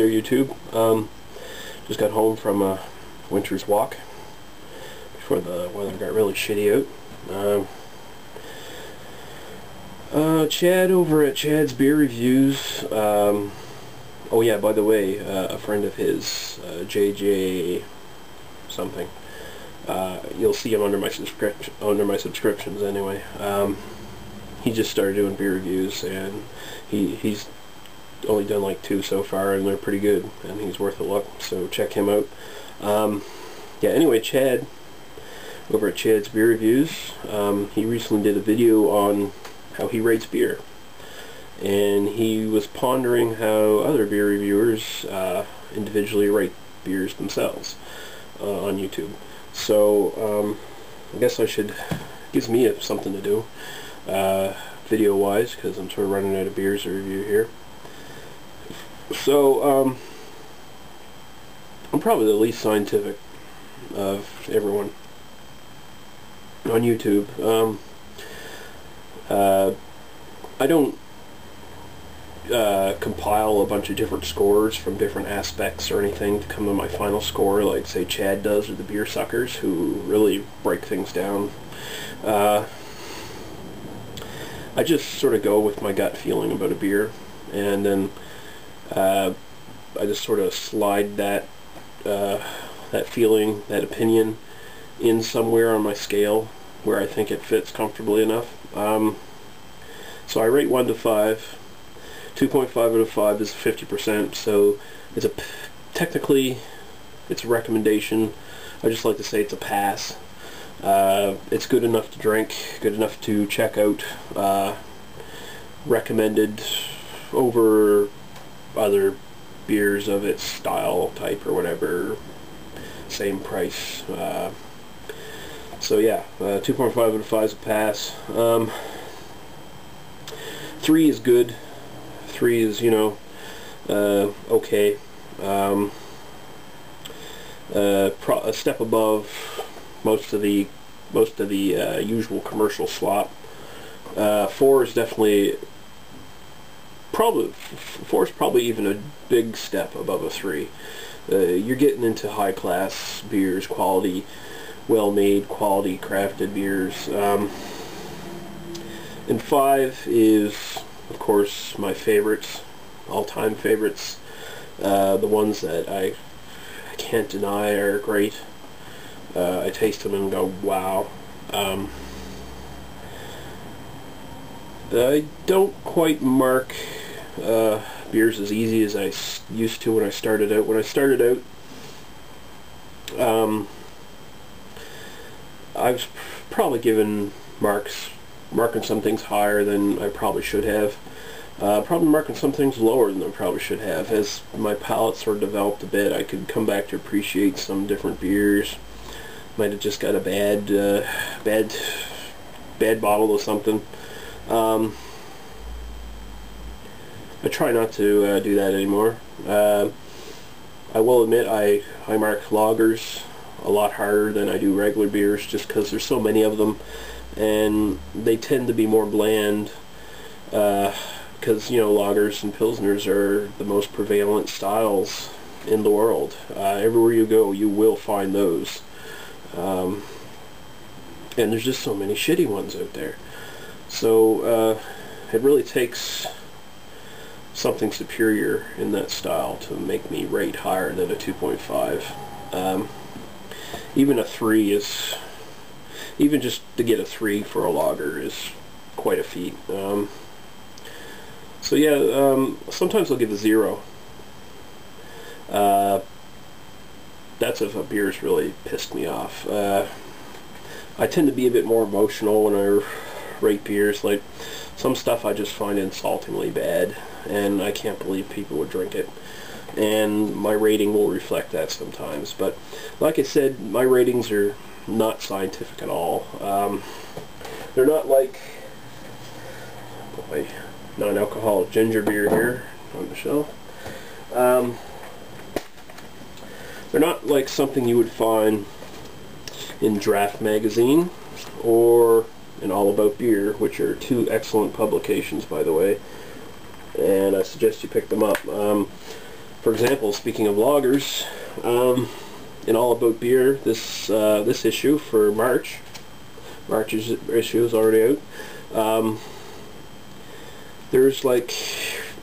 there, YouTube. Just got home from a winter's walk before the weather got really shitty out. Chad over at Chad's Beer Reviews. Oh yeah, by the way, a friend of his, JJ something. You'll see him under my subscriptions anyway. He just started doing beer reviews, and he's only done like 2 so far, and they're pretty good, and he's worth a look, so check him out. Yeah, anyway, Chad over at Chad's Beer Reviews, he recently did a video on how he rates beer, and he was pondering how other beer reviewers individually rate beers themselves on YouTube. So I guess gives me something to do video wise, because I'm sort of running out of beers to review here. So I'm probably the least scientific of everyone on YouTube. I don't compile a bunch of different scores from different aspects or anything to come to my final score like, say, Chad does, or the beer suckers, who really break things down. I just sort of go with my gut feeling about a beer, and then I just sort of slide that feeling, that opinion, in somewhere on my scale where I think it fits comfortably enough. So I rate 1 to 5. 2.5 out of 5 is 50%, so technically it's a recommendation. I just like to say it's a pass. It's good enough to drink, good enough to check out, recommended over other beers of its style, type, or whatever, same price. So yeah, 2.5 out of 5 is a pass. 3 is good. 3 is, you know, okay. A step above most of the usual commercial slop. 4 is definitely probably even a big step above a 3. You're getting into high class beers, quality, well made, quality crafted beers. And 5 is, of course, my favorites, all-time favorites, the ones that I can't deny are great. I taste them and go, wow. I don't quite mark beers as easy as I used to when I started out. When I started out, I was probably given marking some things higher than I probably should have. Probably marking some things lower than I probably should have. As my palate sort of developed a bit, I could come back to appreciate some different beers. Might have just got a bad bottle of something. I try not to do that anymore. I will admit I mark lagers a lot harder than I do regular beers, just because there's so many of them, and they tend to be more bland, because, you know, lagers and pilsners are the most prevalent styles in the world. Everywhere you go, you will find those. And there's just so many shitty ones out there. So it really takes something superior in that style to make me rate higher than a 2.5. Even a 3 is, even just to get a 3 for a lager is quite a feat. So yeah, sometimes I'll give a 0. That's if a beer's really pissed me off. I tend to be a bit more emotional when I rate beers. Like, some stuff I just find insultingly bad, and I can't believe people would drink it. And my rating will reflect that sometimes. But like I said, my ratings are not scientific at all. They're not like my non-alcoholic ginger beer here on the shelf. They're not like something you would find in Draft Magazine or in All About Beer, which are 2 excellent publications, by the way, and I suggest you pick them up. For example, speaking of lagers, in All About Beer, this issue for March's issue is already out. There's like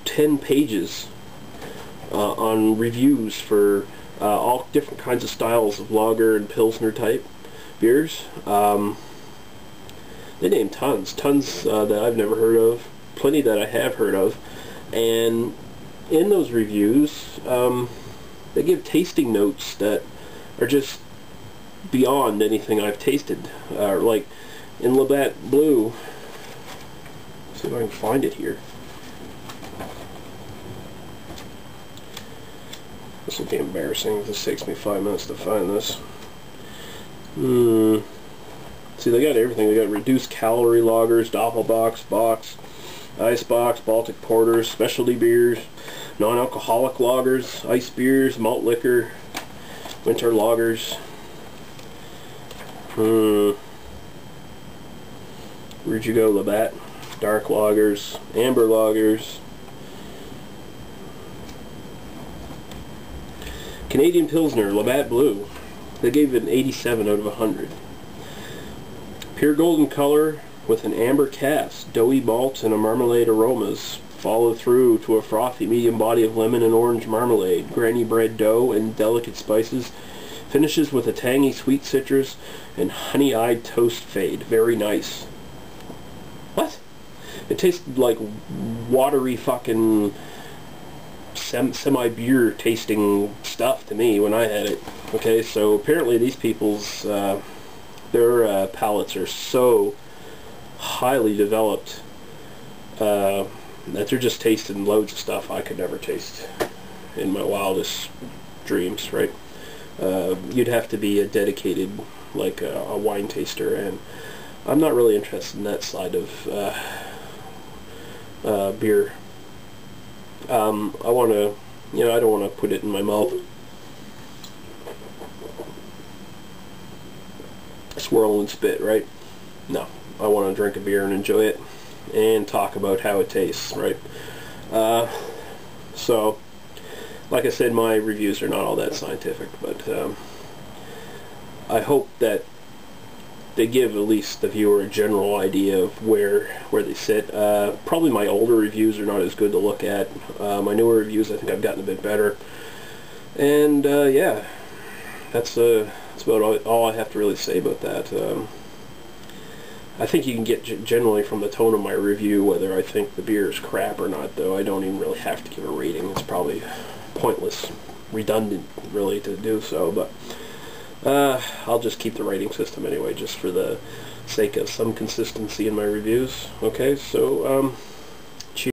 10 pages on reviews for all different kinds of styles of lager and pilsner type beers. They name tons that I've never heard of, plenty that I have heard of, and in those reviews they give tasting notes that are just beyond anything I've tasted. Like in Labatt Blue, let's see if I can find it here. This will be embarrassing if this takes me 5 minutes to find this. See, they got everything. They got reduced calorie lagers, Doppelbocks, Box, Icebox, Baltic Porters, specialty beers, non-alcoholic lagers, ice beers, malt liquor, winter lagers. Where'd you go, Labatt? Dark lagers, amber lagers. Canadian Pilsner, Labatt Blue. They gave it an 87 out of 100. Pure golden color with an amber cast, doughy malts and a marmalade aromas follow through to a frothy medium body of lemon and orange marmalade, granny bread dough and delicate spices. Finishes with a tangy sweet citrus and honey-eyed toast fade. Very nice. What? It tasted like watery fucking semi-beer tasting stuff to me when I had it. Okay, so apparently these people's their palates are so highly developed that they're just tasting loads of stuff I could never taste in my wildest dreams, right? You'd have to be a dedicated, like a wine taster, and I'm not really interested in that side of beer. I want to, I don't want to put it in my mouth, swirl and spit, right? No, I want to drink a beer and enjoy it and talk about how it tastes, right? So, like I said, my reviews are not all that scientific, but I hope that they give at least the viewer a general idea of where they sit. Probably my older reviews are not as good to look at. My newer reviews, I think I've gotten a bit better. And yeah, that's about all I have to really say about that. I think you can get generally from the tone of my review whether I think the beer is crap or not, though I don't even really have to give a rating. It's probably pointless, redundant really to do so, but I'll just keep the rating system anyway, just for the sake of some consistency in my reviews. Okay, so